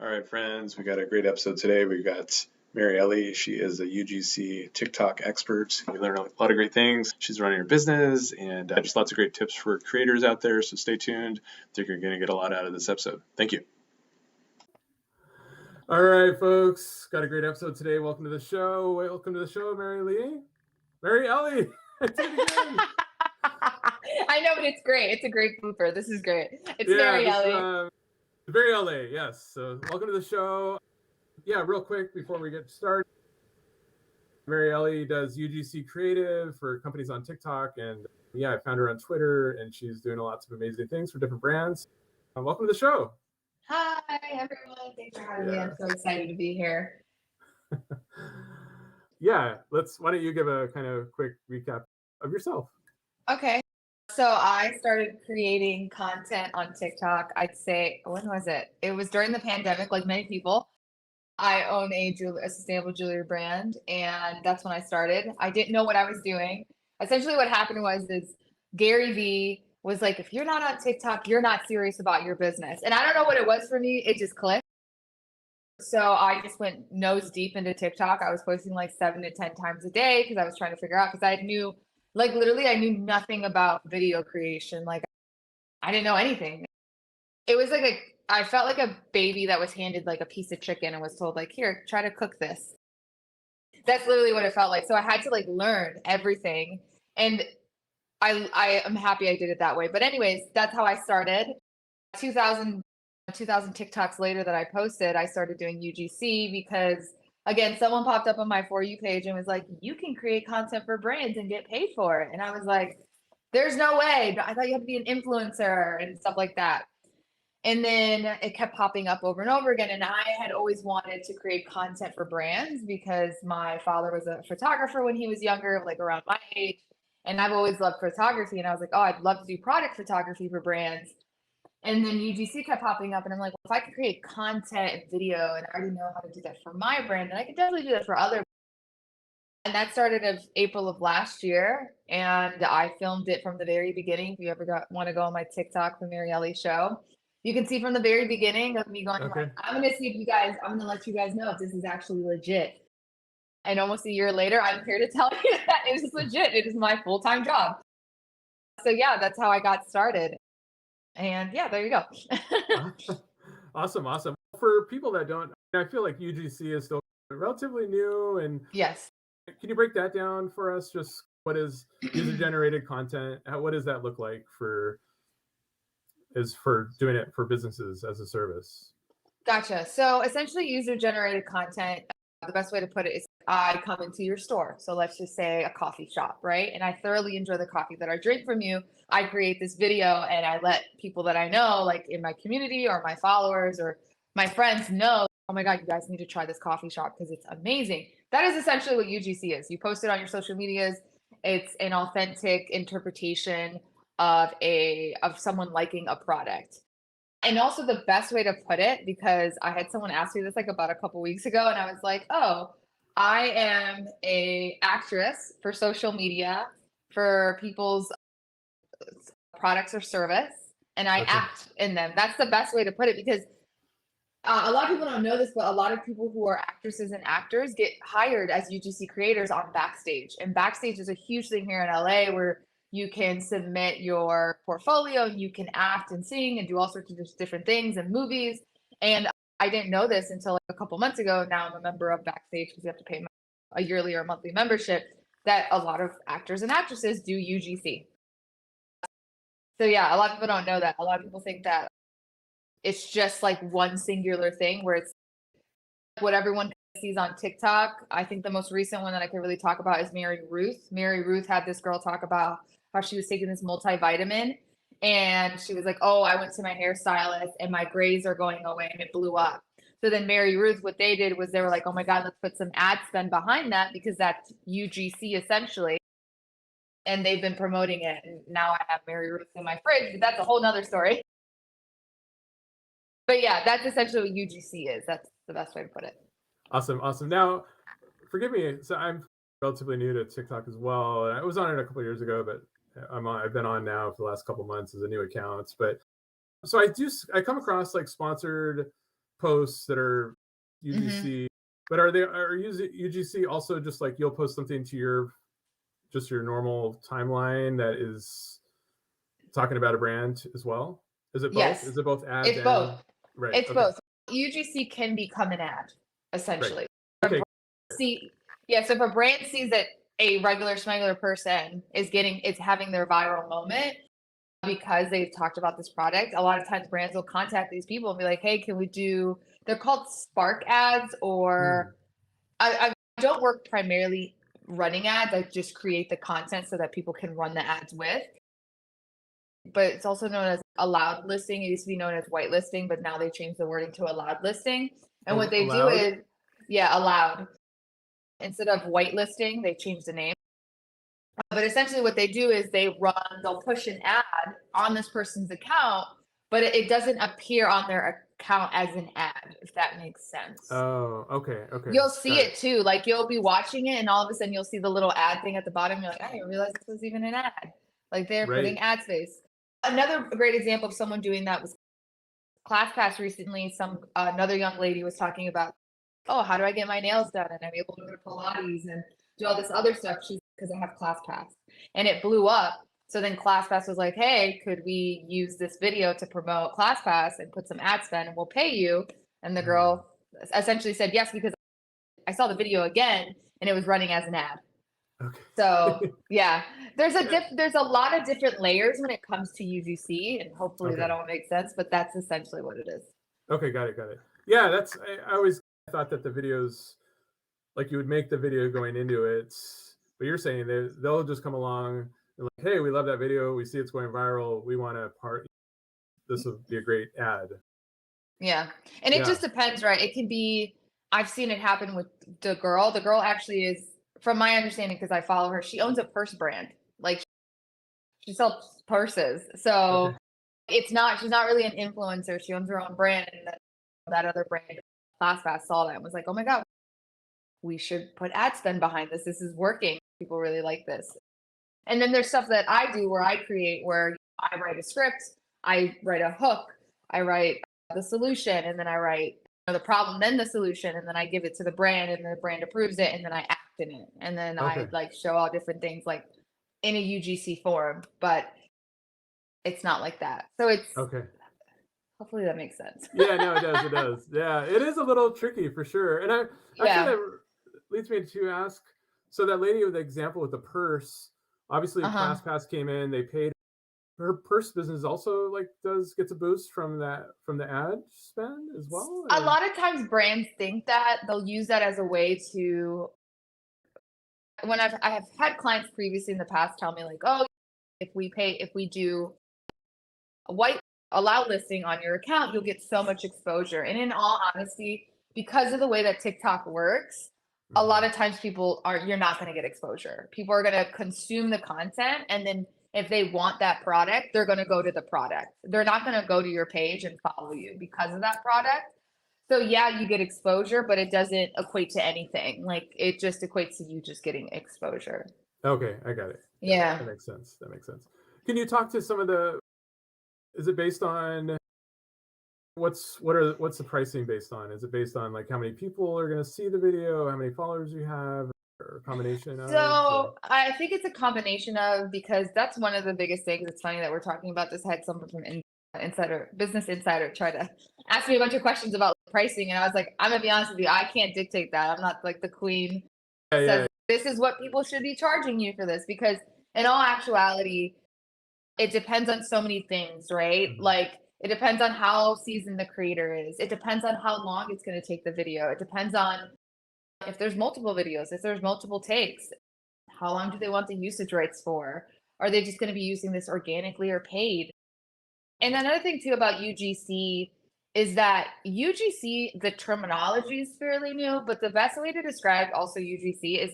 All right, friends, we got a great episode today. We've got Mary Ellie. She is a UGC TikTok expert. We learned a lot of great things. She's running her business and just lots of great tips for creators out there. So stay tuned. I think you're going to get a lot out of this episode. Thank you. All right, folks, got a great episode today. Welcome to the show. Welcome to the show, Mary Ellie. I did it again. I know, but it's great. It's a great blooper. This is great. It's Mary Ellie. Mary Ellie, yes. So welcome to the show. Yeah, real quick before we get started. Mary Ellie does UGC Creative for companies on TikTok. And yeah, I found her on Twitter and she's doing lots of amazing things for different brands. Welcome to the show. Hi, everyone. Thanks for having me. I'm so excited to be here. Yeah, why don't you give a kind of quick recap of yourself? Okay. So I started creating content on TikTok, I'd say, when was it? It was during the pandemic, like many people. I own a sustainable jewelry brand, and that's when I started. I didn't know what I was doing. Essentially what happened is Gary Vee was like, if you're not on TikTok, you're not serious about your business. And I don't know what it was for me. It just clicked. So I just went nose deep into TikTok. I was posting like 7 to 10 times a day because I was trying to figure out, because I knew, like, literally I knew nothing about video creation. Like, I didn't know anything. It was like I felt like a baby that was handed like a piece of chicken and was told, like, here, try to cook this. That's literally what it felt like. So I had to like learn everything. And I am happy I did it that way. But anyways, that's how I started. 2000 TikToks later that I posted, I started doing UGC because, again, someone popped up on my For You page and was like, you can create content for brands and get paid for it. And I was like, there's no way. I thought you had to be an influencer and stuff like that. And then it kept popping up over and over again. And I had always wanted to create content for brands because my father was a photographer when he was younger, like around my age. And I've always loved photography. And I was like, oh, I'd love to do product photography for brands. And then UGC kept popping up, and I'm like, well, if I could create content and video, and I already know how to do that for my brand, then I could definitely do that for other. And that started of April of last year, and I filmed it from the very beginning. If you ever want to go on my TikTok, the Mary Ellie Show, you can see from the very beginning of me going, Okay. like, I'm going to let you guys know if this is actually legit. And almost a year later, I'm here to tell you that it is legit. It is my full-time job. So yeah, that's how I got started. And yeah, there you go. Awesome. For people that don't, I feel like UGC is still relatively new. And yes. Can you break that down for us? Just what is user-generated content? What does that look like for doing it for businesses as a service? Gotcha. So essentially, user-generated content, the best way to put it is I come into your store. So let's just say a coffee shop, right? And I thoroughly enjoy the coffee that I drink from you. I create this video and I let people that I know, like in my community or my followers or my friends, know, oh my God, you guys need to try this coffee shop because it's amazing. That is essentially what UGC is. You post it on your social medias. It's an authentic interpretation of someone liking a product. And also the best way to put it, because I had someone ask me this like about a couple weeks ago, and I was like, oh, I am a actress for social media for people's products or service, and I act in them. That's the best way to put it, because a lot of people don't know this, but a lot of people who are actresses and actors get hired as UGC creators on Backstage. And Backstage is a huge thing here in LA where you can submit your portfolio, you can act and sing and do all sorts of different things and movies. And I didn't know this until like a couple months ago. Now I'm a member of Backstage because you have to pay a yearly or monthly membership, that a lot of actors and actresses do UGC. So yeah, a lot of people don't know that. A lot of people think that it's just like one singular thing where it's what everyone sees on TikTok. I think the most recent one that I could really talk about is Mary Ruth. Mary Ruth had this girl talk about how she was taking this multivitamin and she was like, oh, I went to my hairstylist and my grays are going away, and it blew up. So then Mary Ruth, what they did was they were like, oh my God, let's put some ad spend behind that because that's UGC essentially. And they've been promoting it. And now I have Mary Ruth in my fridge, but that's a whole nother story. But yeah, that's essentially what UGC is. That's the best way to put it. Awesome. Now, forgive me. So I'm relatively new to TikTok as well. I was on it a couple of years ago, but I've been on now for the last couple of months as a new account. But so I come across like sponsored posts that are UGC, but are UGC also just like you'll post something to your normal timeline that is talking about a brand as well? Is it both? Yes. Is it both ads? It's both. Right. It's okay. both. UGC can become an ad, essentially. Right. Okay. So if a brand sees that a regular smuggler person is having their viral moment because they've talked about this product, a lot of times brands will contact these people and be like, hey, can we do, they're called spark ads, or I don't work primarily running ads. I just create the content so that people can run the ads with. But it's also known as allowed listing. It used to be known as white listing, but now they changed the wording to allowed listing. And what they do is, allowed. Instead of white listing, they changed the name. But essentially what they do is they'll push an ad on this person's account, but it doesn't appear on their account as an ad, if that makes sense. Oh, okay. You'll see it too. Like you'll be watching it and all of a sudden you'll see the little ad thing at the bottom. You're like, I didn't realize this was even an ad. Like they're putting ad space. Another great example of someone doing that was ClassPass recently. Another young lady was talking about, oh, how do I get my nails done? And I'm able to go to Pilates and do all this other stuff. Because I have ClassPass, and it blew up. So then ClassPass was like, hey, could we use this video to promote ClassPass and put some ad spend and we'll pay you? And the girl essentially said yes, because I saw the video again and it was running as an ad. Okay. So yeah, there's a lot of different layers when it comes to UGC, and hopefully that all makes sense, but that's essentially what it is. Okay, got it. Yeah, I always thought that the videos, like you would make the video going into it, but you're saying they'll just come along and like, hey, we love that video, we see it's going viral, we want to this would be a great ad. Yeah, and it just depends, right? It can be, I've seen it happen with the girl. The girl actually is, from my understanding, because I follow her, she owns a purse brand. Like she sells purses. So she's not really an influencer. She owns her own brand. And that other brand, ClassPass, saw that and was like, oh my God, we should put ad spend behind this. This is working. People really like this. And then there's stuff that I do where I create, where I write a script, I write a hook, I write the solution, and then I write the problem, then the solution, and then I give it to the brand, and the brand approves it, and then I act in it, and then I like show all different things like in a UGC form, but it's not like that. So it's hopefully that makes sense. Yeah, no, it does. Yeah, it is a little tricky for sure. And actually that leads me to ask, so that lady with the example with the purse, obviously ClassPass came in, they paid. Her purse business also gets a boost from the ad spend as well? A lot of times brands think that they'll use that as a way to, when I have had clients previously in the past tell me like, oh, if we do a white allow listing on your account, you'll get so much exposure. And in all honesty, because of the way that TikTok works, a lot of times you're not going to get exposure. People are going to consume the content, and then if they want that product, they're going to go to the product. They're not going to go to your page and follow you because of that product. So yeah, you get exposure, but it doesn't equate to anything. Like it just equates to you just getting exposure. Okay, I got it. Yeah. That makes sense. Can you talk to is it based on what's the pricing based on? Is it based on like how many people are going to see the video, how many followers you have? Or a combination of? So I think it's a combination of, because that's one of the biggest things. It's funny that we're talking about this. I had someone from Business Insider try to ask me a bunch of questions about pricing, and I was like, I'm gonna be honest with you, I can't dictate that. I'm not like the queen says this is what people should be charging you for this, because in all actuality, it depends on so many things, right? Like it depends on how seasoned the creator is. It depends on how long it's going to take the video. It depends on if there's multiple videos, if there's multiple takes, how long do they want the usage rights for? Are they just going to be using this organically or paid? And another thing too about UGC is that UGC, the terminology is fairly new, but the best way to describe also UGC is,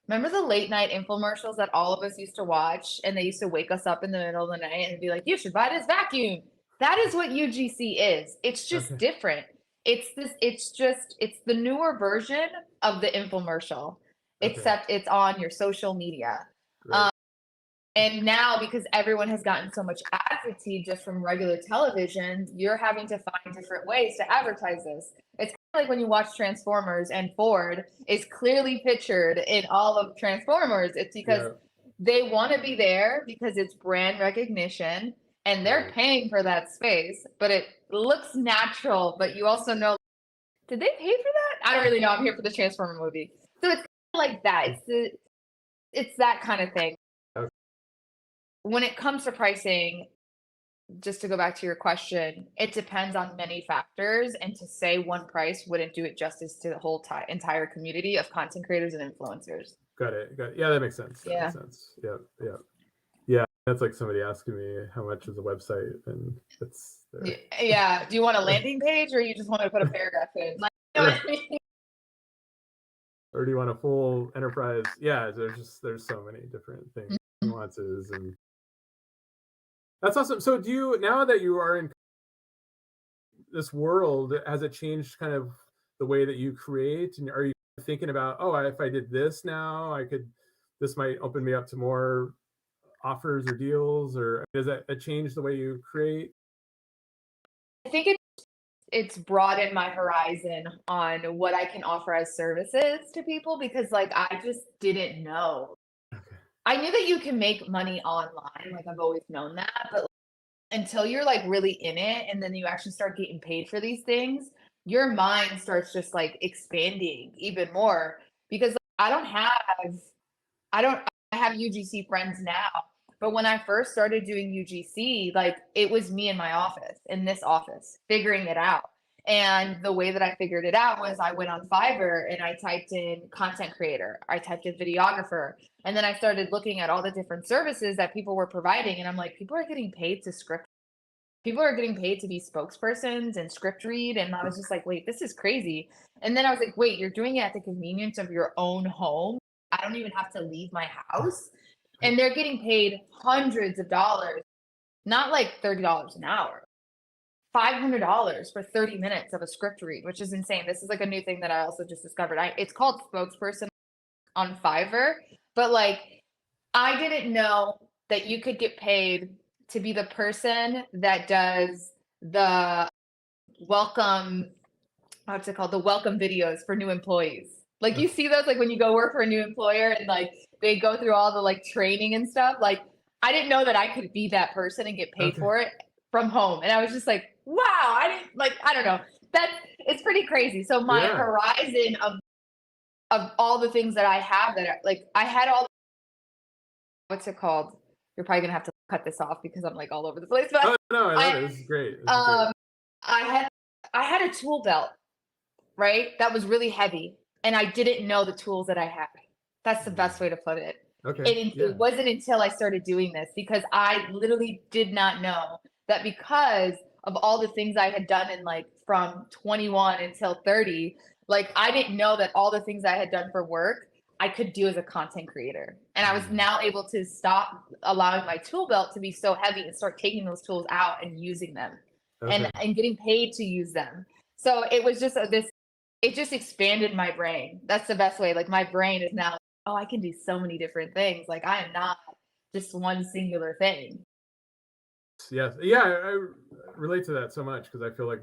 remember the late night infomercials that all of us used to watch, and they used to wake us up in the middle of the night and be like, you should buy this vacuum. That is what UGC is. It's just different. It's the newer version of the infomercial, except it's on your social media. And now, because everyone has gotten so much ad fatigue just from regular television, you're having to find different ways to advertise this. It's kind of like when you watch Transformers and Ford is clearly pictured in all of Transformers. It's because they want to be there because it's brand recognition and they're paying for that space, but it looks natural. But you also know, did they pay for that? I don't really know. I'm here for the Transformer movie. So it's kind of like that. It's that kind of thing. When it comes to pricing, just to go back to your question, it depends on many factors. And to say one price wouldn't do it justice to the whole entire community of content creators and influencers. Got it. Yeah, that makes sense. That makes sense. Yeah. That's like somebody asking me how much is a website, and it's yeah. Do you want a landing page, or you just want to put a paragraph in? Like, you know what I mean? Or do you want a full enterprise? Yeah, there's so many different things, nuances, and that's awesome. So do you, now that you are in this world, has it changed kind of the way that you create? And are you thinking about, oh, if I did this now, this might open me up to more offers or deals, or does that change the way you create? I think it's broadened my horizon on what I can offer as services to people, because like I just didn't know. I knew that you can make money online, like I've always known that, but until you're like really in it and then you actually start getting paid for these things, your mind starts just like expanding even more. Because I have UGC friends now, but when I first started doing UGC, like it was me in my office, in this office, figuring it out. And the way that I figured it out was I went on Fiverr and I typed in content creator, I typed in videographer, and then I started looking at all the different services that people were providing. And I'm like, people are getting paid to script. People are getting paid to be spokespersons and script read. And I was just like, wait, this is crazy. And then I was like, wait, you're doing it at the convenience of your own home. I don't even have to leave my house. And they're getting paid hundreds of dollars, not like $30 an hour. $500 for 30 minutes of a script read, which is insane. This is like a new thing that I also just discovered. It's called spokesperson on Fiverr, but like I didn't know that you could get paid to be the person that does the welcome, what's it called? The welcome videos for new employees. Like you see those, like when you go work for a new employer and like they go through all the like training and stuff. Like I didn't know that I could be that person and get paid for it from home. And I was just like, wow, I don't know. It's pretty crazy. So my horizon of all the things that I have that like I had all, what's it called? You're probably gonna have to cut this off because I'm like all over the place. But no, I love it. This is great. I had a tool belt, right? That was really heavy. And I didn't know the tools that I had. That's the best way to put it. Okay. And it wasn't until I started doing this, because I literally did not know that because of all the things I had done in like from 21 until 30, like I didn't know that all the things I had done for work, I could do as a content creator. And I was now able to stop allowing my tool belt to be so heavy and start taking those tools out and using them and getting paid to use them. So it was just it just expanded my brain. That's the best way. Like my brain is now, oh, I can do so many different things. Like I am not just one singular thing. Yes. Yeah, I relate to that so much, because I feel like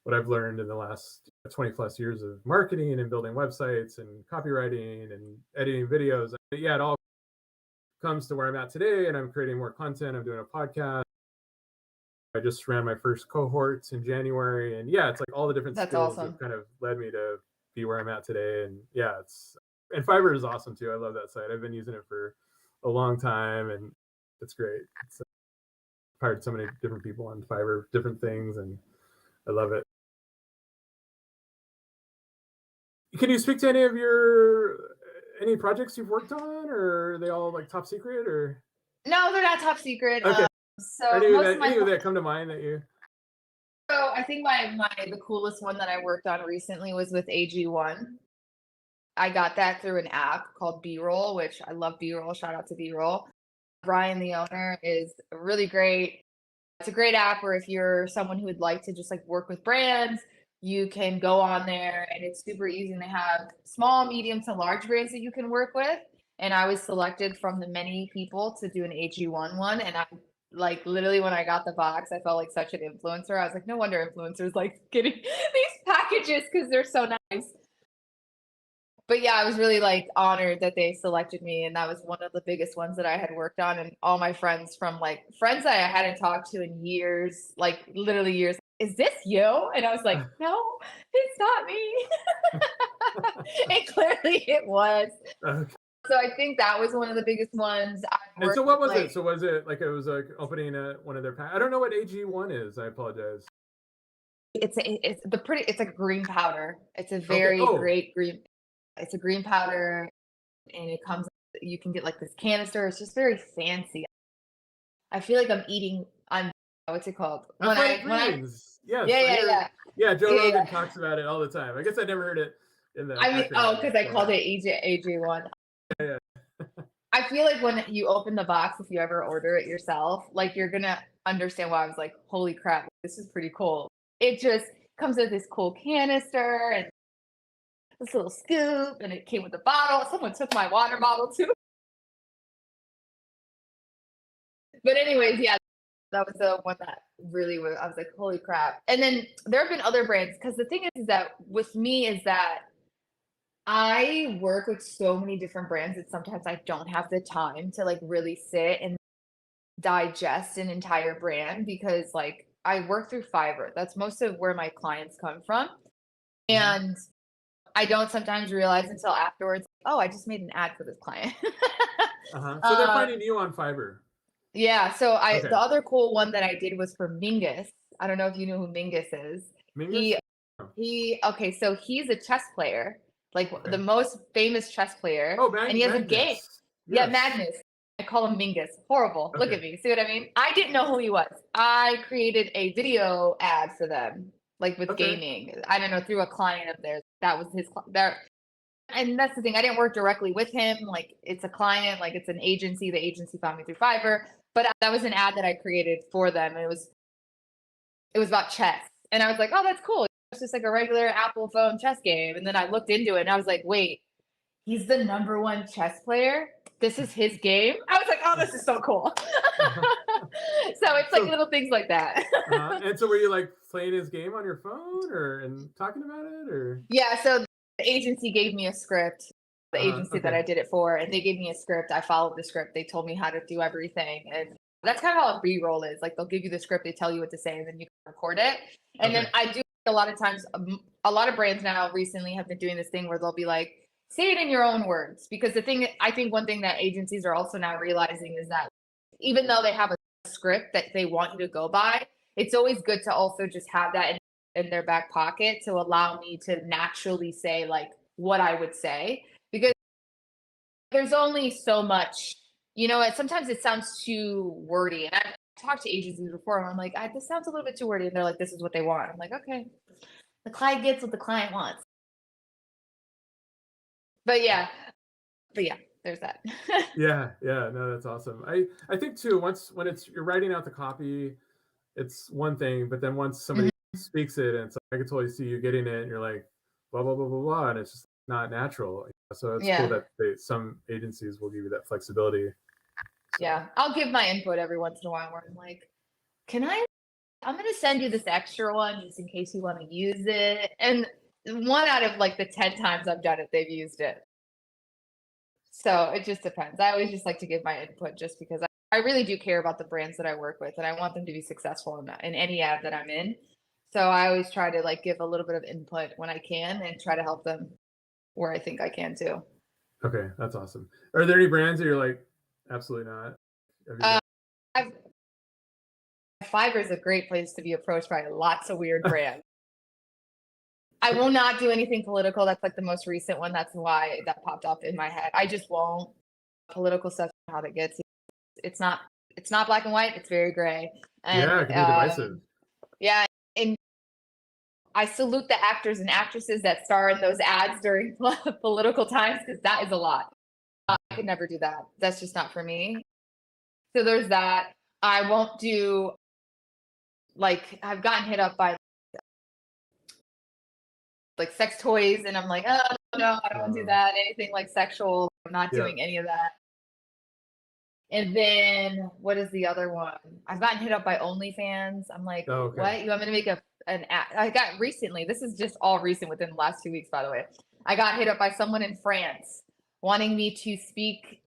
what I've learned in the last 20 plus years of marketing and building websites and copywriting and editing videos, it all comes to where I'm at today, and I'm creating more content. I'm doing a podcast. I just ran my first cohorts in January, and it's like all the different skills that kind of led me to be where I'm at today. And and Fiverr is awesome too. I love that site. I've been using it for a long time, and it's great. I've hired so many different people on Fiverr, different things, and I love it. Can you speak to any projects you've worked on, or are they all like top secret, or? No, they're not top secret. Okay. So any that come to mind that you? So I think the coolest one that I worked on recently was with AG1. I got that through an app called B-Roll, which I love B-Roll. Shout out to B-Roll. Brian, the owner, is really great. It's a great app where if you're someone who would like to just like work with brands, you can go on there and it's super easy. And they have small, medium to large brands that you can work with. and I was selected from the many people to do an AG1 one. And I like literally when I got the box, I felt like such an influencer. I was like, no wonder influencers like getting these packages because they're so nice. But yeah, I was really like honored that they selected me, and that was one of the biggest ones that I had worked on. And all my friends from like friends that I hadn't talked to in years, like literally years, is this you? And I was like, no, it's not me. And clearly it was. Okay. So I think that was one of the biggest ones. And so what was it? So was it like it was like opening one of their I don't know what AG1 is. I apologize. It's a green powder. It's a very great green. It's a green powder, and it comes. You can get like this canister. It's just very fancy. I feel like I'm eating on what's it called? Yes, yeah. Joe Rogan talks about it all the time. I guess I never heard it in the. I mean, because I called it AG1. Yeah. I feel like when you open the box, if you ever order it yourself, like you're gonna understand why I was like, holy crap, this is pretty cool. It just comes with this cool canister and this little scoop, and it came with a bottle. Someone took my water bottle too. But anyways, yeah, that was the one that really was, I was like, holy crap. And then there have been other brands, because the thing is that with me is that I work with so many different brands that sometimes I don't have the time to like really sit and digest an entire brand, because like I work through Fiverr. That's most of where my clients come from. And I don't sometimes realize until afterwards, oh, I just made an ad for this client. So they're finding you on Fiverr. Yeah. So the other cool one that I did was for Mingus. I don't know if you know who Mingus is. Mingus? Okay, so he's a chess player, like the most famous chess player. Oh, Magnus. And he has a game. Yes. Yeah, Magnus. I call him Mingus. Horrible. Look at me. See what I mean? I didn't know who he was. I created a video ad for them, like with gaming. I don't know, through a client of theirs. That was his there. And that's the thing. I didn't work directly with him. Like it's a client, like it's an agency. The agency found me through Fiverr. But that was an ad that I created for them. It was about chess. And I was like, oh, that's cool. It's just like a regular Apple phone chess game. And then I looked into it and I was like, wait, he's the #1 chess player. This is his game. I was like, oh, this is so cool. So it's like little things like that. And so were you like playing his game on your phone and talking about it, or? Yeah. So the agency gave me a script, the agency that I did it for, and they gave me a script. I followed the script. They told me how to do everything. And that's kind of how a B-roll is. Like they'll give you the script, they tell you what to say, and then you can record it. And then I do a lot of times, a lot of brands now recently have been doing this thing where they'll be like, say it in your own words. Because I think one thing that agencies are also now realizing is that even though they have a script that they want you to go by, it's always good to also just have that in their back pocket to allow me to naturally say like what I would say. Because there's only so much, sometimes it sounds too wordy. And I've talked to agencies before and I'm like, this sounds a little bit too wordy. And they're like, this is what they want. I'm like, okay, the client gets what the client wants. But yeah, there's that. yeah, no, that's awesome. I think too, when you're writing out the copy, it's one thing, but then once somebody speaks it, and it's like, I can totally see you getting it, and you're like, blah blah blah blah blah, and it's just not natural. So it's cool that some agencies will give you that flexibility. So. Yeah, I'll give my input every once in a while where I'm like, I'm going to send you this extra one just in case you want to use it. And 1 out of like the 10 times I've done it, they've used it. So it just depends. I always just like to give my input just because I really do care about the brands that I work with, and I want them to be successful in any ad that I'm in. So I always try to like give a little bit of input when I can and try to help them where I think I can too. Okay, that's awesome. Are there any brands that you're like, absolutely not? Fiverr is a great place to be approached by lots of weird brands. I will not do anything political. That's like the most recent one. That's why that popped up in my head. I just won't. Political stuff, how that gets. It's not black and white. It's very gray. And, yeah, it can be divisive. Yeah, and I salute the actors and actresses that star in those ads during political times, because that is a lot. I could never do that. That's just not for me. So there's that. I won't do, like, I've gotten hit up by like sex toys, and I'm like, oh no, I don't want to do that. Anything like sexual, I'm not Yeah. doing any of that. And then what is the other one? I've gotten hit up by OnlyFans. I'm like, Oh, okay. what? You want me to make an ad? I got recently, this is just all recent within the last 2 weeks, by the way. I got hit up by someone in France wanting me to speak.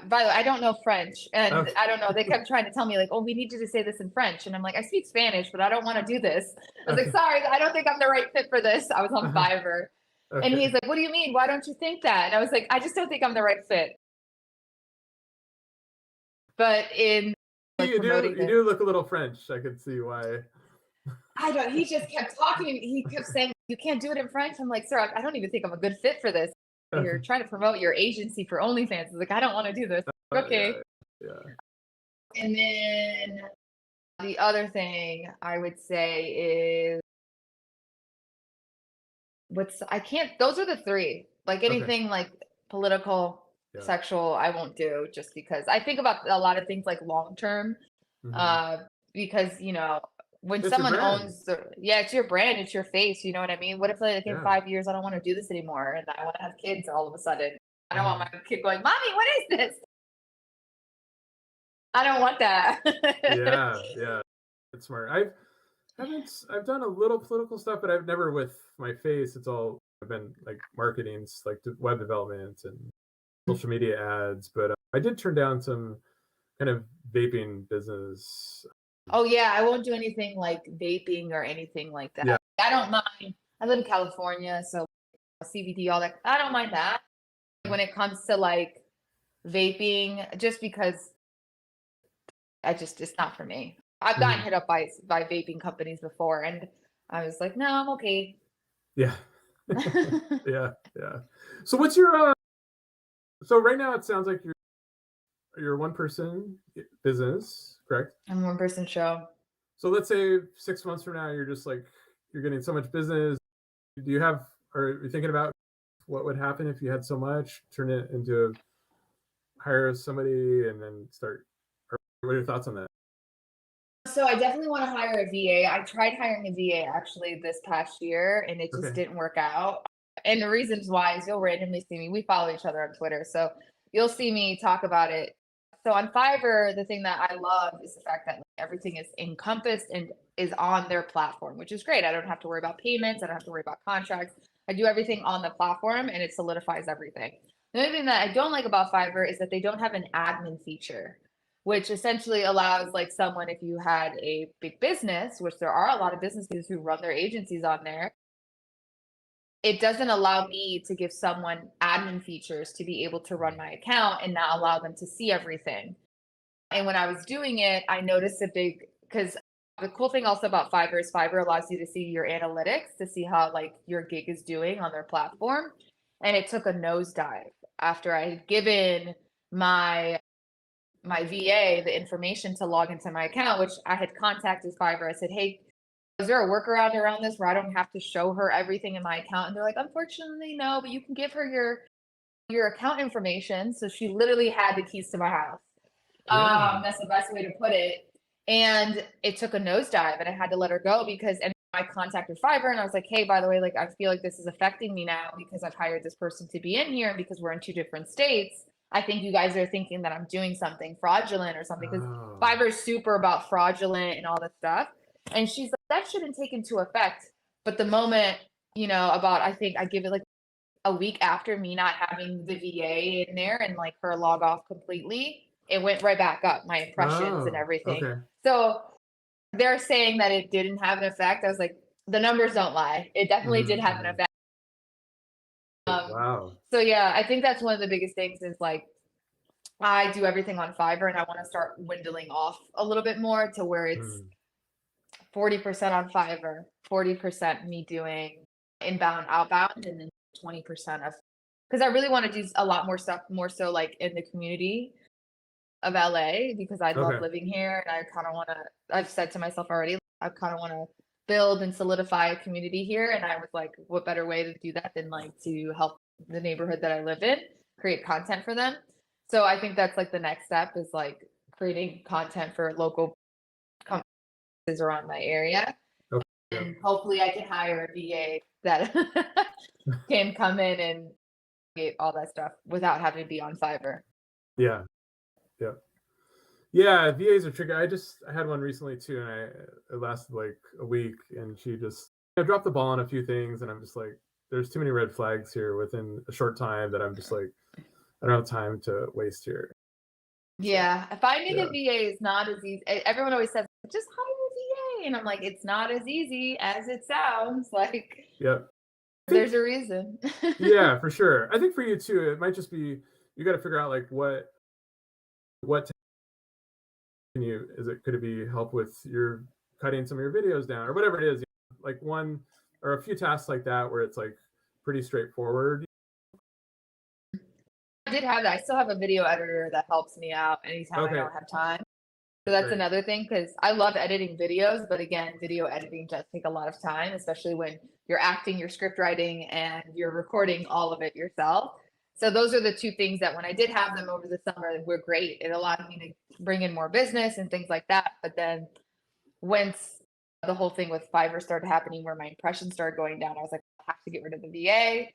By the way, I don't know French, and Okay. I don't know. They kept trying to tell me like, "Oh, we need you to say this in French," and I'm like, "I speak Spanish, but I don't want to do this." I was like, "Sorry, I don't think I'm the right fit for this." I was on Fiverr, and he's like, "What do you mean? Why don't you think that?" And I was like, "I just don't think I'm the right fit." But in like You do look a little French. I could see why. I don't. He just kept talking to me. He kept saying, "You can't do it in French." I'm like, "Sir, I don't even think I'm a good fit for this. You're trying to promote your agency for OnlyFans." I was like, "I don't want to do this." Okay. Yeah. And then the other thing I would say is those are the three. Like anything like political, Yeah. sexual, I won't do just because I think about a lot of things like long term. Because when It's your someone brand. owns it's your brand, it's your face, you know what I mean? What if like in Yeah. 5 years I don't want to do this anymore and I want to have kids all of a sudden? I don't want my kid going, "Mommy, what is this?" I don't want that. Yeah. It's smart. I've done a little political stuff, but I've never with my face. I've been like marketing, like web development and social media ads. But I did turn down some kind of vaping business. Oh yeah, I won't do anything like vaping or anything like that. Yeah. I don't mind. I live in California, so CBD, all that. I don't mind that. When it comes to like vaping, just because it's not for me. I've gotten hit up by vaping companies before, and I was like, no, I'm okay. Yeah. Yeah. So what's your so right now it sounds like you're a one person business, correct? I'm a one person show. So let's say 6 months from now you're just like you're getting so much business. Are you thinking about what would happen if you had so much, turn it into hire somebody and then start, or what are your thoughts on that? So I definitely want to hire a VA. I tried hiring a VA actually this past year and it just didn't work out. And the reasons why is you'll randomly see me. We follow each other on Twitter. So you'll see me talk about it. So on Fiverr, the thing that I love is the fact that everything is encompassed and is on their platform, which is great. I don't have to worry about payments. I don't have to worry about contracts. I do everything on the platform and it solidifies everything. The only thing that I don't like about Fiverr is that they don't have an admin feature, which essentially allows like someone, if you had a big business, which there are a lot of businesses who run their agencies on there, it doesn't allow me to give someone admin features to be able to run my account and not allow them to see everything. And when I was doing it, I noticed because the cool thing also about Fiverr is Fiverr allows you to see your analytics to see how like your gig is doing on their platform. And it took a nosedive after I had given my VA the information to log into my account, which I had contacted Fiverr. I said, "Hey, is there a workaround around this where I don't have to show her everything in my account?" And they're like, "Unfortunately, no, but you can give her your account information." So she literally had the keys to my house. That's the best way to put it. And it took a nosedive and I had to let her go and I contacted Fiverr and I was like, "Hey, by the way, like I feel like this is affecting me now because I've hired this person to be in here and because we're in 2 different states. I think you guys are thinking that I'm doing something fraudulent or something," because Fiverr is super about fraudulent and all this stuff. And she's like, "That shouldn't take into effect." But the moment, I think I give it like a week after me not having the VA in there and like her log off completely, it went right back up, my impressions and everything. Okay. So they're saying that it didn't have an effect. I was like, the numbers don't lie. It definitely did have an effect. Wow. So yeah, I think that's one of the biggest things is like, I do everything on Fiverr and I want to start dwindling off a little bit more to where it's 40% on Fiverr, 40% me doing inbound, outbound, and then 20% of, because I really want to do a lot more stuff, more so like in the community of LA, because I love living here and I kind of want to, I've said to myself already, I kind of want to build and solidify a community here. And I was like, what better way to do that than like to help the neighborhood that I live in, create content for them. So I think that's like the next step is like creating content for local companies around my area. and hopefully I can hire a VA that can come in and get all that stuff without having to be on Fiverr. Yeah. Yeah. Yeah. VAs are tricky. I had one recently too, and it lasted like a week, and she just dropped the ball on a few things, and I'm just like, there's too many red flags here within a short time that I'm just like, I don't have time to waste here. Yeah, finding a VA is not as easy. Everyone always says, just hire a VA. And I'm like, it's not as easy as it sounds. Like, there's a reason. Yeah, for sure. I think for you too, it might just be, you got to figure out like what can you, could it be help with your cutting some of your videos down or whatever it is, like one or a few tasks like that where it's like pretty straightforward. I did have that. I still have a video editor that helps me out anytime I don't have time. So that's another thing, because I love editing videos, but again, video editing does take a lot of time, especially when you're acting, you're script writing, and you're recording all of it yourself. So those are the two things that when I did have them over the summer were great. It allowed me to bring in more business and things like that. But then once the whole thing with Fiverr started happening where my impressions started going down, I was like, I have to get rid of the VA.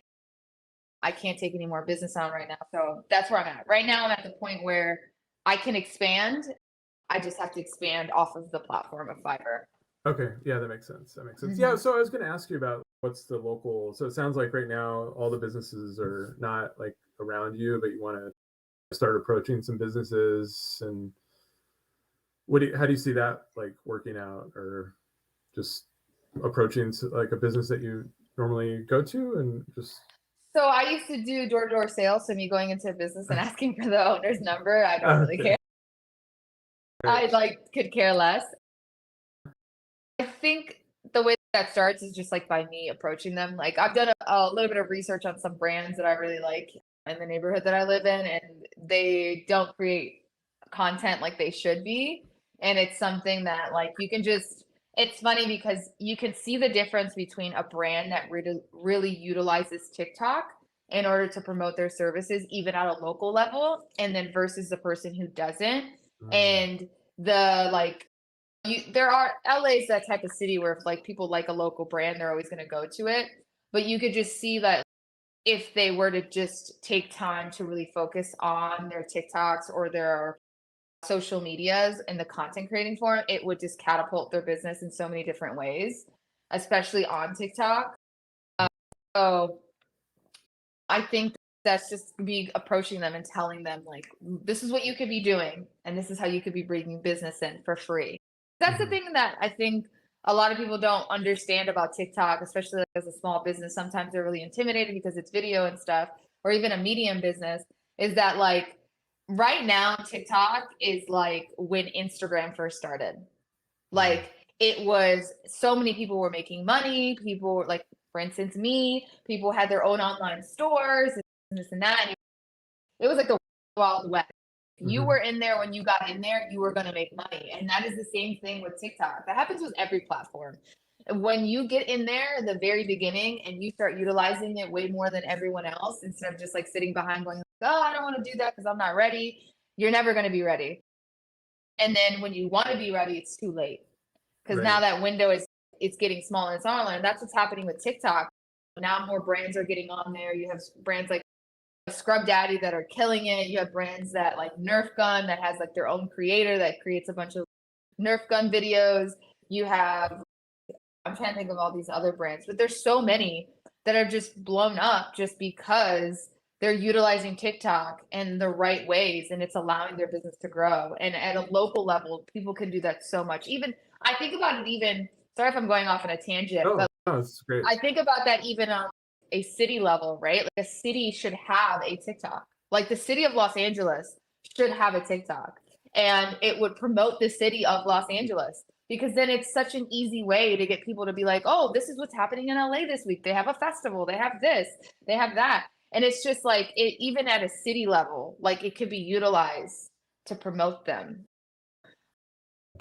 I can't take any more business on right now. So that's where I'm at. Right now, I'm at the point where I can expand. I just have to expand off of the platform of Fiverr. Okay. Yeah, that makes sense. Yeah. So I was going to ask you about what's the local. So it sounds like right now, all the businesses are not like around you, but you want to start approaching some businesses. And how do you see that like working out, or just approaching like a business that you normally go to and just. So I used to do door-to-door sales. So me going into a business and asking for the owner's number, I don't really care. I could care less. I think the way that starts is just like by me approaching them. Like I've done a little bit of research on some brands that I really like in the neighborhood that I live in, and they don't create content like they should be. And it's something that like you can just, it's funny because you can see the difference between a brand that really utilizes TikTok in order to promote their services, even at a local level, and then versus the person who doesn't. And there are LA's that type of city where if like people like a local brand, they're always going to go to it. But you could just see that if they were to just take time to really focus on their TikToks or their social medias and the content creating for it, it would just catapult their business in so many different ways, especially on TikTok. So I think that's just me approaching them and telling them like, this is what you could be doing, and this is how you could be bringing business in for free. That's the thing that I think a lot of people don't understand about TikTok, especially like as a small business. Sometimes they're really intimidated because it's video and stuff, or even a medium business, is that like right now TikTok is like when Instagram first started. Like it was so many people were making money. People like, for instance, me, people had their own online stores and this and that. And it was like the Wild West. You were in there when you got in there, you were going to make money. And that is the same thing with TikTok. That happens with every platform. When you get in there in the very beginning and you start utilizing it way more than everyone else, instead of just like sitting behind going, oh, I don't want to do that because I'm not ready, you're never going to be ready. And then when you want to be ready, it's too late. Because now that window it's getting smaller and smaller. And that's what's happening with TikTok. Now more brands are getting on there. You have brands like Scrub Daddy that are killing it. You have brands that like Nerf Gun that has like their own creator that creates a bunch of Nerf Gun videos. You have, I'm trying to think of all these other brands, but there's so many that are just blown up just because they're utilizing TikTok in the right ways and it's allowing their business to grow. And at a local level, people can do that so much. Even I think about it even, sorry if I'm going off on a tangent, but that's great. I think about that even on a city level, right? Like a city should have a TikTok. Like the city of Los Angeles should have a TikTok, and it would promote the city of Los Angeles, because then it's such an easy way to get people to be like, oh, this is what's happening in LA this week. They have a festival, they have this, they have that. And it's just like, it, even at a city level, like it could be utilized to promote them.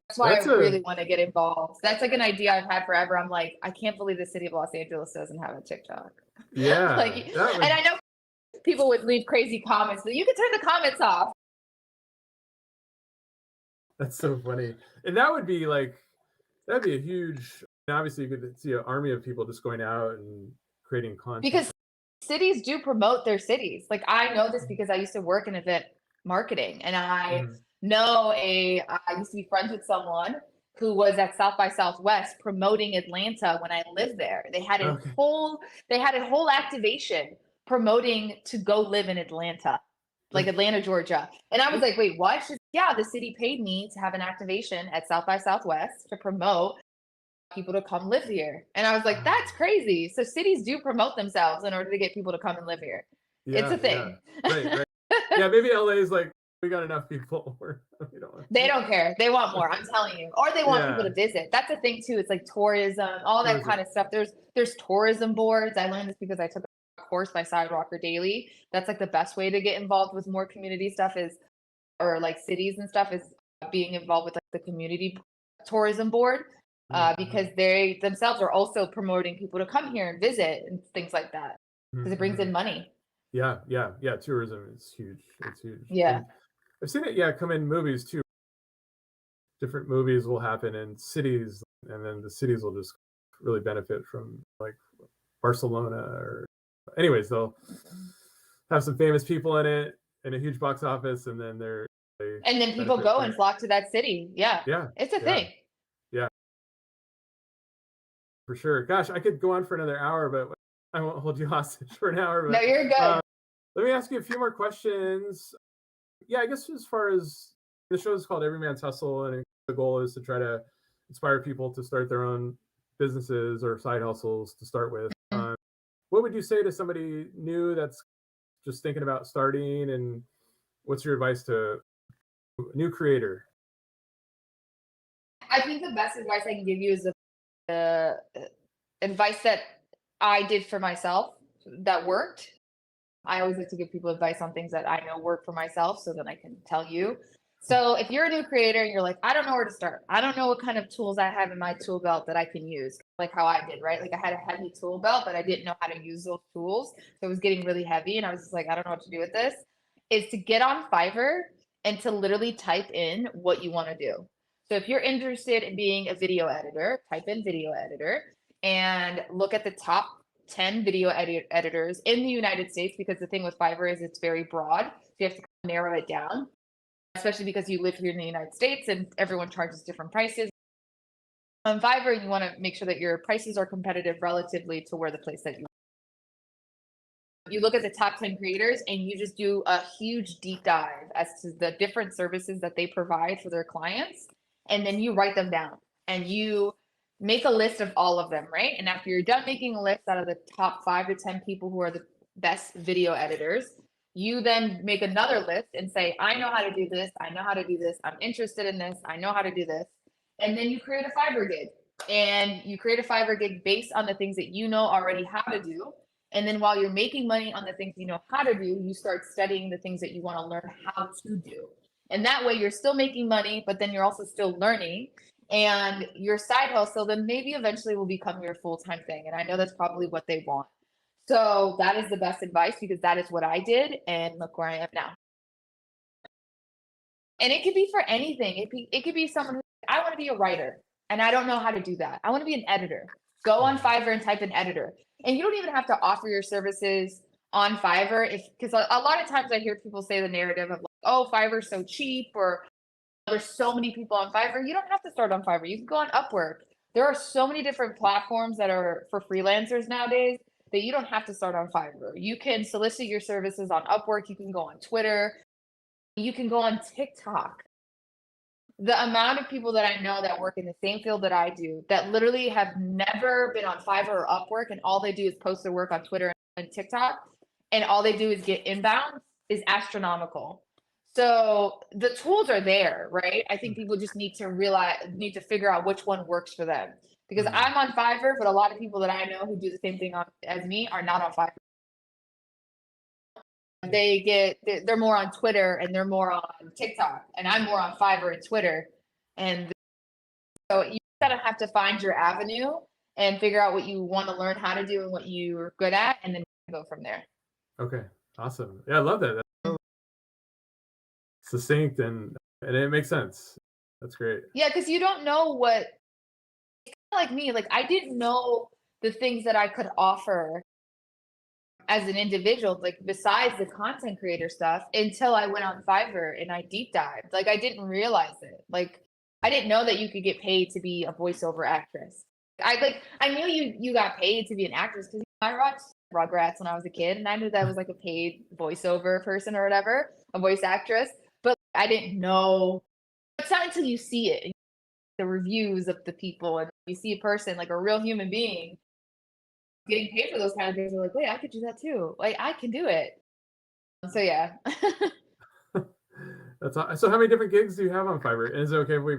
That's why I really want to get involved. That's like an idea I've had forever. I'm like, I can't believe the city of Los Angeles doesn't have a TikTok. Yeah. And I know people would leave crazy comments, but you can turn the comments off. That's so funny. And that would be like, that'd be a huge And obviously, you could see an army of people just going out and creating content. Because cities do promote their cities. Like I know this because I used to work in event marketing, and I used to be friends with someone who was at South by Southwest promoting Atlanta when I lived there. They had a whole activation promoting to go live in Atlanta, like Atlanta, Georgia. And I was like, wait, what? She's, yeah, the city paid me to have an activation at South by Southwest to promote people to come live here. And I was like, that's crazy. So cities do promote themselves in order to get people to come and live here. It's a thing. Right. Yeah, maybe LA is like, we got enough people. They don't care. They want more. I'm telling you. Or they want people to visit. That's the thing too. It's like tourism, all that kind of stuff. There's tourism boards. I learned this because I took a course by Sidewalker Daily. That's like the best way to get involved with more community stuff or like cities and stuff is being involved with like the community tourism board. Because they themselves are also promoting people to come here and visit and things like that because it brings in money. Yeah. Tourism is huge. It's huge. Yeah. And I've seen it, come in movies too. Different movies will happen in cities, and then the cities will just really benefit from like Barcelona or anyways, they'll have some famous people in it and a huge box office, and then people go and flock to that city. Yeah. It's a thing. Yeah. For sure. Gosh, I could go on for another hour, but I won't hold you hostage for an hour. But, no, you're good. Let me ask you a few more questions. Yeah, I guess as far as the show is called Every Man's Hustle, and the goal is to try to inspire people to start their own businesses or side hustles to start with. What would you say to somebody new that's just thinking about starting, and what's your advice to a new creator? I think the best advice I can give you is the advice that I did for myself that worked. I always like to give people advice on things that I know work for myself so that I can tell you. So if you're a new creator and you're like, I don't know where to start. I don't know what kind of tools I have in my tool belt that I can use, like how I did, right? Like I had a heavy tool belt, but I didn't know how to use those tools. So it was getting really heavy. And I was just like, I don't know what to do with this. Is to get on Fiverr and to literally type in what you want to do. So if you're interested in being a video editor, type in video editor and look at the top 10 video editors in the United States, because the thing with Fiverr is it's very broad. So you have to narrow it down, especially because you live here in the United States and everyone charges different prices. On Fiverr, you want to make sure that your prices are competitive relatively to where the place that you look at the top 10 creators and you just do a huge deep dive as to the different services that they provide for their clients. And then you write them down and you make a list of all of them, right? And after you're done making a list out of the top 5 to 10 people who are the best video editors, you then make another list and say, I know how to do this. I know how to do this. I'm interested in this. I know how to do this. And then you create a Fiverr gig, and you create a Fiverr gig based on the things that you know already how to do. And then while you're making money on the things you know how to do, you start studying the things that you want to learn how to do. And that way you're still making money, but then you're also still learning. And your side hustle then maybe eventually will become your full-time thing. And I know that's probably what they want. So that is the best advice, because that is what I did. And look where I am now. And it could be for anything. It could be someone who, I want to be a writer and I don't know how to do that. I want to be an editor. Go on Fiverr and type in editor. And you don't even have to offer your services on Fiverr, because a lot of times I hear people say the narrative of like, oh, Fiverr's so cheap, or there's so many people on Fiverr. You don't have to start on Fiverr. You can go on Upwork. There are so many different platforms that are for freelancers nowadays that you don't have to start on Fiverr. You can solicit your services on Upwork. You can go on Twitter. You can go on TikTok. The amount of people that I know that work in the same field that I do that literally have never been on Fiverr or Upwork, and all they do is post their work on Twitter and TikTok, and all they do is get inbound, is astronomical. So the tools are there, right? I think people just need to figure out which one works for them. Because I'm on Fiverr, but a lot of people that I know who do the same thing as me are not on Fiverr. They're more on Twitter and they're more on TikTok, and I'm more on Fiverr and Twitter. And so you kind of have to find your avenue and figure out what you want to learn how to do and what you're good at, and then go from there. Okay, awesome. Yeah, I love that. That's succinct and it makes sense. That's great. Yeah, because you don't know what like me, like I didn't know the things that I could offer as an individual, like besides the content creator stuff, until I went on Fiverr and I deep dived. Like I didn't realize it. Like I didn't know that you could get paid to be a voiceover actress. I knew you got paid to be an actress because I watched Rugrats when I was a kid, and I knew that was like a paid voiceover person or whatever, a voice actress. But I didn't know. It's not until you see it, the reviews of the people, and you see a person like a real human being getting paid for those kind of things. You're like, wait, I could do that too. Like I can do it. So yeah. So how many different gigs do you have on Fiverr? Is it okay if we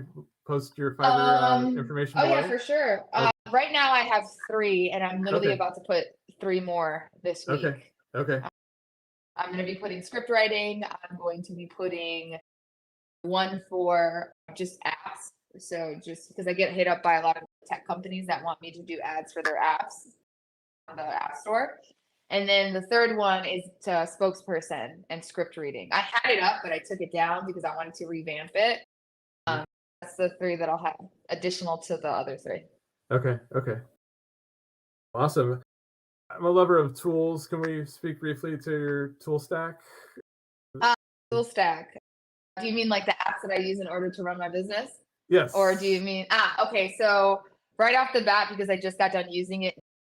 post your Fiverr information Oh below? yeah, for sure. Right now I have 3, and I'm literally Okay. about to put 3 more this week. Okay. I'm going to be putting script writing. I'm going to be putting one for just apps. So just because I get hit up by a lot of tech companies that want me to do ads for their apps on the App Store. And then the third one is to spokesperson and script reading. I had it up, but I took it down because I wanted to revamp it. That's the 3 that I'll have additional to the other 3. Okay. Awesome. I'm a lover of tools. Can we speak briefly to your tool stack? Tool stack. Do you mean like the apps that I use in order to run my business? Yes. Or do you mean, okay. So right off the bat, because I just got done using it,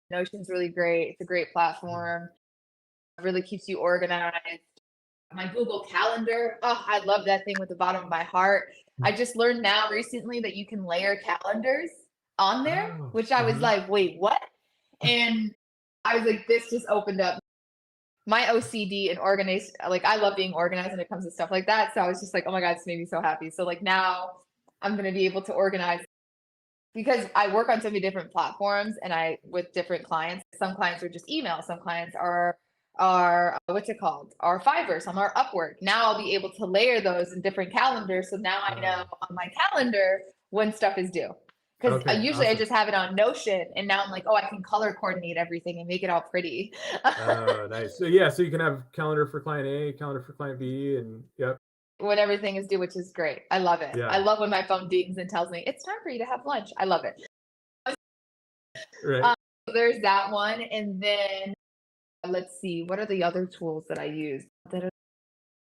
Notion's really great. It's a great platform. It really keeps you organized. My Google Calendar, oh, I love that thing with the bottom of my heart. I just learned now recently that you can layer calendars on there, which I was like, wait, what? And I was like, this just opened up my OCD and organized. Like I love being organized when it comes to stuff like that. So I was just like, oh my God, this made me so happy. So like now I'm going to be able to organize because I work on so many different platforms and with different clients. Some clients are just email. Some clients are what's it called? Are Fiverr. Some are Upwork. Now I'll be able to layer those in different calendars. So now I know on my calendar when stuff is due. Because usually I just have it on Notion, and now I'm like, oh, I can color coordinate everything and make it all pretty. Oh, nice. So yeah, so you can have calendar for client A, calendar for client B, and yep. When everything is due, which is great. I love it. Yeah. I love when my phone dings and tells me it's time for you to have lunch. I love it. Right. There's that one, and then let's see, what are the other tools that I use that are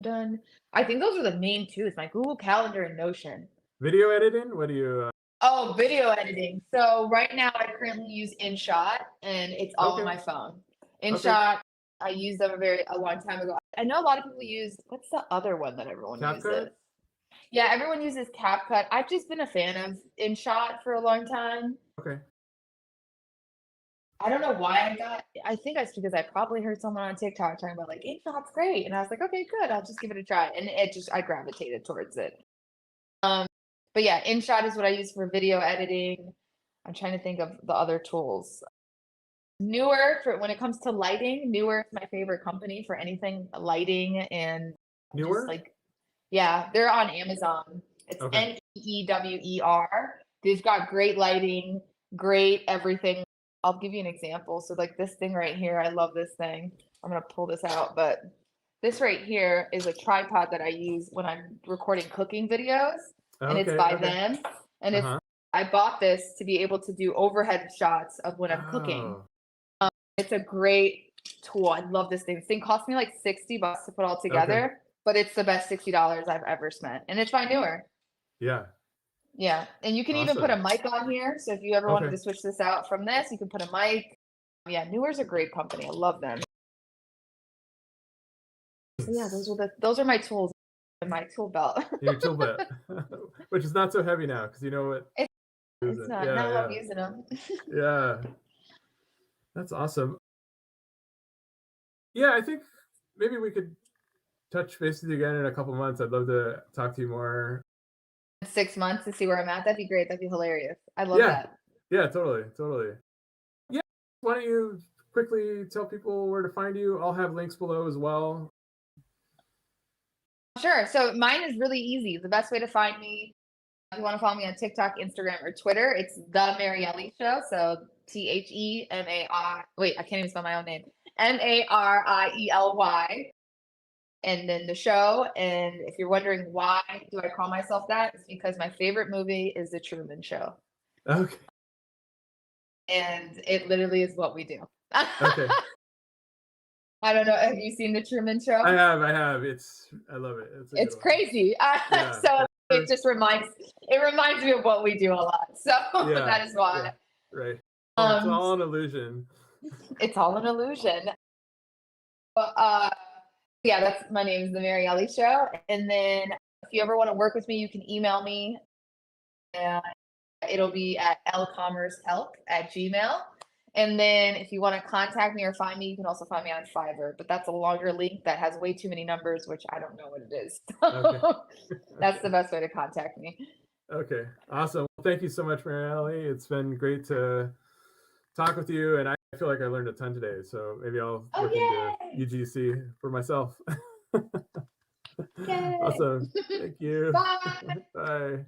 done? I think those are the main 2. It's my Google Calendar and Notion. Video editing? What do you? Oh, video editing. So right now I currently use Inshot, and it's all on my phone. Inshot, I used them a long time ago. I know a lot of people use, what's the other one that everyone uses? Yeah, everyone uses CapCut. I've just been a fan of Inshot for a long time. Okay. I don't know why I think that's because I probably heard someone on TikTok talking about like Inshot's great. And I was like, okay, good. I'll just give it a try. And I gravitated towards it. But yeah, Inshot is what I use for video editing. I'm trying to think of the other tools. Neewer, for when it comes to lighting, Neewer is my favorite company for anything lighting and Neewer? Yeah, they're on Amazon. It's Neewer. They've got great lighting, great everything. I'll give you an example. So like this thing right here, I love this thing. I'm going to pull this out, but this right here is a tripod that I use when I'm recording cooking videos, and it's by them. And I bought this to be able to do overhead shots of when I'm cooking. It's a great tool. I love this thing. This thing cost me like $60 to put all together, but it's the best $60 I've ever spent. And it's by Neewer. Yeah. And you can even put a mic on here. So if you ever wanted to switch this out from this, you can put a mic. Yeah, Neewer's a great company. I love them. So yeah, those are my tools in my tool belt. Your tool belt, which is not so heavy now because you know what? It's not. Now I love using them. Yeah. That's awesome. Yeah, I think maybe we could touch base with you again in a couple months. I'd love to talk to you more. 6 months to see where I'm at. That'd be great. That'd be hilarious. I love that. Yeah, totally. Yeah. Why don't you quickly tell people where to find you? I'll have links below as well. Sure. So mine is really easy. The best way to find me, if you want to follow me on TikTok, Instagram, or Twitter, it's The Marielli Show. So TheMari. Wait, I can't even spell my own name. Mariely. And then the show. And if you're wondering why do I call myself that, it's because my favorite movie is The Truman Show. Okay. and it literally is what we do. Okay. I don't know. Have you seen the Truman Show? I have. I love it. It's crazy. Yeah. So it just reminds me of what we do a lot. So that is why. Yeah. Right. It's all an illusion. It's all an illusion. But yeah, that's my name is the Mary Ellie Show. And then if you ever want to work with me, you can email me. And it'll be at lcommercehelp@gmail.com. And then if you want to contact me or find me, you can also find me on Fiverr. But that's a longer link that has way too many numbers, which I don't know what it is. Okay. That's the best way to contact me. Okay. Awesome. Well, thank you so much, Mary Ellie. It's been great to talk with you, and I feel like I learned a ton today. So maybe I'll look into UGC for myself. Yay. Awesome. Thank you. Bye. Bye.